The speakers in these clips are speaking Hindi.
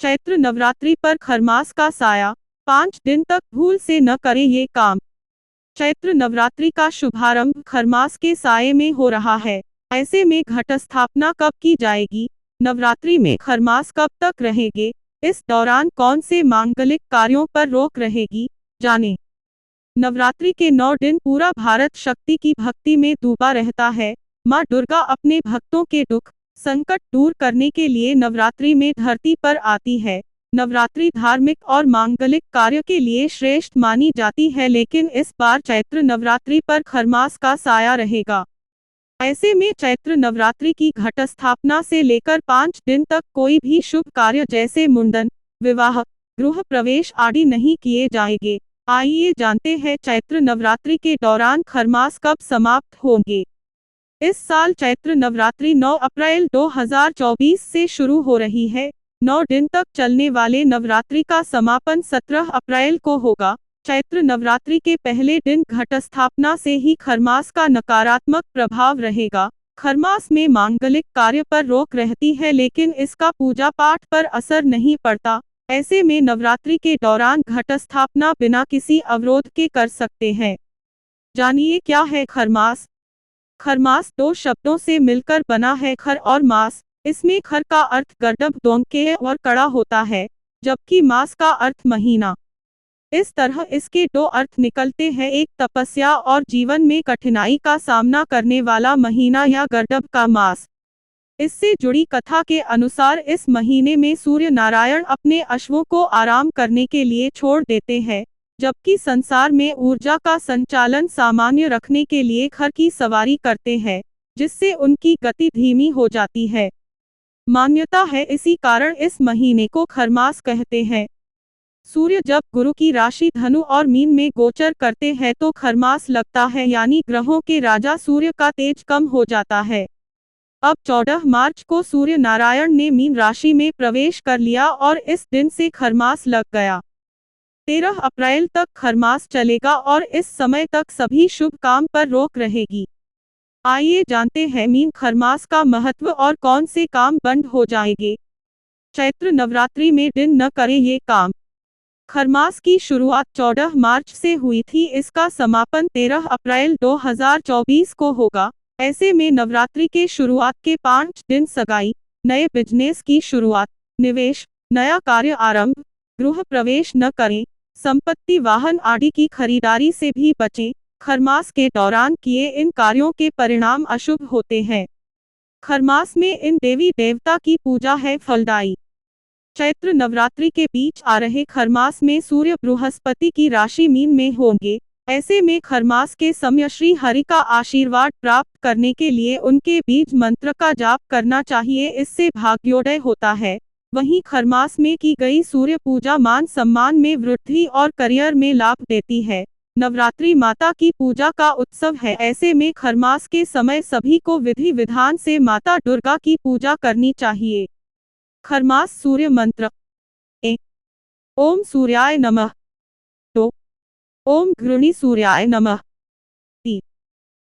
चैत्र नवरात्रि पर खरमास का साया, 5 दिन तक भूल से न करें ये काम। चैत्र नवरात्रि का शुभारंभ खरमास के साये में हो रहा है। ऐसे में घट स्थापना कब की जाएगी, नवरात्रि में खरमास कब तक रहेंगे, इस दौरान कौन से मांगलिक कार्यों पर रोक रहेगी, जानें। नवरात्रि के 9 दिन पूरा भारत शक्ति की भक्ति में डूबा रहता है। मां दुर्गा अपने भक्तों के दुख संकट दूर करने के लिए नवरात्रि में धरती पर आती है। नवरात्रि धार्मिक और मांगलिक कार्य के लिए श्रेष्ठ मानी जाती है, लेकिन इस बार चैत्र नवरात्रि पर खरमास का साया रहेगा। ऐसे में चैत्र नवरात्रि की घट स्थापना से लेकर 5 दिन तक कोई भी शुभ कार्य जैसे मुंडन, विवाह, गृह प्रवेश आदि नहीं किए जाएंगे। आइए जानते हैं चैत्र नवरात्रि के दौरान खरमास कब समाप्त होंगे। इस साल चैत्र नवरात्रि 9 अप्रैल 2024 से शुरू हो रही है। 9 दिन तक चलने वाले नवरात्रि का समापन 17 अप्रैल को होगा। चैत्र नवरात्रि के पहले दिन घट स्थापना से ही खरमास का नकारात्मक प्रभाव रहेगा। खरमास में मांगलिक कार्य पर रोक रहती है, लेकिन इसका पूजा पाठ पर असर नहीं पड़ता। ऐसे में नवरात्रि के दौरान घट स्थापना बिना किसी अवरोध के कर सकते हैं। जानिए क्या है खरमास। खरमास 2 शब्दों से मिलकर बना है, खर और मास। इसमें खर का अर्थ गर्दभ दोंके और कड़ा होता है, जबकि मास का अर्थ महीना। इस तरह इसके 2 अर्थ निकलते हैं, एक तपस्या और जीवन में कठिनाई का सामना करने वाला महीना या गर्दभ का मास। इससे जुड़ी कथा के अनुसार इस महीने में सूर्य नारायण अपने अश्वों को आराम करने के लिए छोड़ देते हैं, जबकि संसार में ऊर्जा का संचालन सामान्य रखने के लिए खर की सवारी करते हैं, जिससे उनकी गति धीमी हो जाती है। मान्यता है इसी कारण इस महीने को खरमास कहते हैं। सूर्य जब गुरु की राशि धनु और मीन में गोचर करते हैं तो खरमास लगता है, यानी ग्रहों के राजा सूर्य का तेज कम हो जाता है। अब 14 मार्च को सूर्य नारायण ने मीन राशि में प्रवेश कर लिया और इस दिन से खरमास लग गया। 13 अप्रैल तक खरमास चलेगा और इस समय तक सभी शुभ काम पर रोक रहेगी। आइए जानते हैं मीन खरमास का महत्व और कौन से काम बंद हो जाएंगे। चैत्र नवरात्रि में दिन न करें ये काम। खरमास की शुरुआत 14 मार्च से हुई थी, इसका समापन 13 अप्रैल 2024 को होगा। ऐसे में नवरात्रि के शुरुआत के 5 दिन सगाई, नए बिजनेस की शुरुआत, निवेश, नया कार्य आरंभ, गृह प्रवेश न करें। संपत्ति वाहन आदि की खरीदारी से भी बचें। खरमास के दौरान किए इन कार्यों के परिणाम अशुभ होते हैं। खरमास में इन देवी देवता की पूजा है फलदायी। चैत्र नवरात्रि के बीच आ रहे खरमास में सूर्य बृहस्पति की राशि मीन में होंगे। ऐसे में खरमास के समय श्री हरि का आशीर्वाद प्राप्त करने के लिए उनके बीज मंत्र का जाप करना चाहिए, इससे भाग्योदय होता है। वहीं खरमास में की गई सूर्य पूजा मान सम्मान में वृद्धि और करियर में लाभ देती है। नवरात्रि माता की पूजा का उत्सव है, ऐसे में खरमास के समय सभी को विधि विधान से माता दुर्गा की पूजा करनी चाहिए। खरमास सूर्य मंत्र। 1. ओम सूर्याय नमः। 2. ओम घृणी सूर्याय नमः। 3.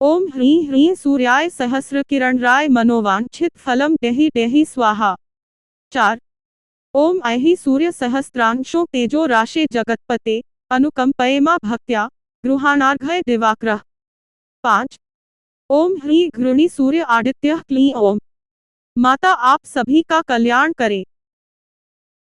ओम ह्रीं ह्रीं सूर्याय सहस्र किरणराय मनोवांछित फलम देहि देहि स्वाहा। 4. ओम ऐहि सूर्य सहस्त्रांशों तेजो राशे जगतपते अनुकंपयेमा भक्त्या गृहाणार्घय दिवाकरः। 5. ओम ह्रीं घृणी सूर्य आदित्य क्लीं ओम। माता आप सभी का कल्याण करे।